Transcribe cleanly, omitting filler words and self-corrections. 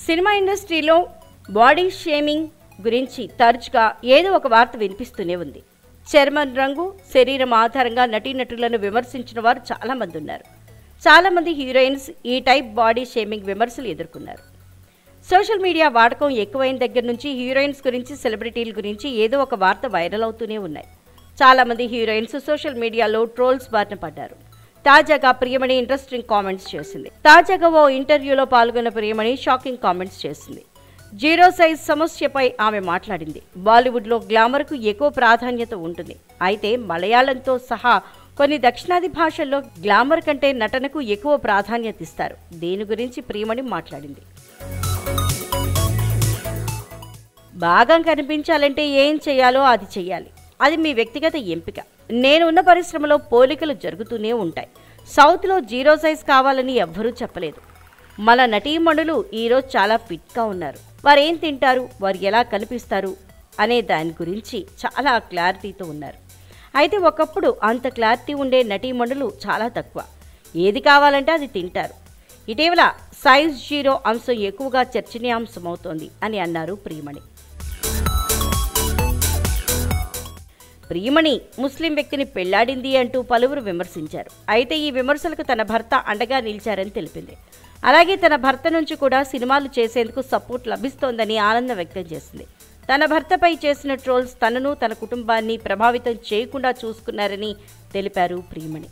Cinema ఇండస్ట్రీలో body shaming గురించి తరచుగా ఏదో ఒక వార్త వినిపిస్తూనే ఉంది. చర్మం రంగు, శరీరం ఆధారంగా నటీనటులను విమర్శించిన వారు చాలామంది ఉన్నారు. చాలామంది హీరోయిన్స్ ఈ టైప్ బాడీ షేమింగ్ విమర్శలు ఎదుర్కొన్నారు. సోషల్ మీడియా వాడకం ఎక్కువైన దగ్గర నుంచి హీరోయిన్స్ గురించి, సెలబ్రిటీల గురించి ఏదో ఒక వార్త వైరల్ అవుతూనే ఉన్నాయి. చాలామంది హీరోయిన్స్ సోషల్ మీడియాలో ట్రోల్స్ బారిన పడ్డారు. తాజాగా ప్రియమణి ఇంట్రెస్టింగ్ కామెంట్స్ చేసింది. తాజాగా ఓ ఇంటర్వ్యూలో పాల్గొన్న ప్రియమణి షాకింగ్ కామెంట్స్ చేసింది. జీరో సైజ్ సమస్యపై ఆమె మాట్లాడింది. బాలీవుడ్లో గ్లామర్కు ఎక్కువ ప్రాధాన్యత ఉంటుంది. అయితే మలయాళంతో సహా కొన్ని దక్షిణాది భాషల్లో గ్లామర్ కంటే నటనకు ఎక్కువ ప్రాధాన్యత ఇస్తారు. దీని గురించి ప్రియమణి మాట్లాడింది. బాగా కనిపించాలంటే ఏం చేయాలో అది చెయ్యాలి. అది మీ వ్యక్తిగత ఎంపిక. నేను ఉన్న పరిశ్రమలో పోలికలు జరుగుతూనే ఉంటాయి. సౌత్లో జీరో సైజ్ కావాలని ఎవ్వరూ చెప్పలేదు. మన నటీమణులు ఈరోజు చాలా ఫిట్గా ఉన్నారు. వారు ఏం తింటారు, వారు ఎలా కనిపిస్తారు అనే దాని గురించి చాలా క్లారిటీతో ఉన్నారు. అయితే ఒకప్పుడు అంత క్లారిటీ ఉండే నటీమణులు చాలా తక్కువ. ఏది కావాలంటే అది తింటారు. ఇటీవల సైజ్ జీరో అంశం ఎక్కువగా చర్చనీయాంశమవుతోంది అని అన్నారు ప్రియమణి. ప్రియమణి ముస్లిం వ్యక్తిని పెళ్లాడింది అంటూ పలువురు విమర్శించారు. అయితే ఈ విమర్శలకు తన భర్త అండగా నిలిచారని తెలిపింది. అలాగే తన భర్త నుంచి కూడా సినిమాలు చేసేందుకు సపోర్ట్ లభిస్తోందని ఆనందం వ్యక్తం చేసింది. తన భర్తపై చేసిన ట్రోల్స్ తనను, తన కుటుంబాన్ని ప్రభావితం చేయకుండా చూసుకున్నారని తెలిపారు ప్రియమణి.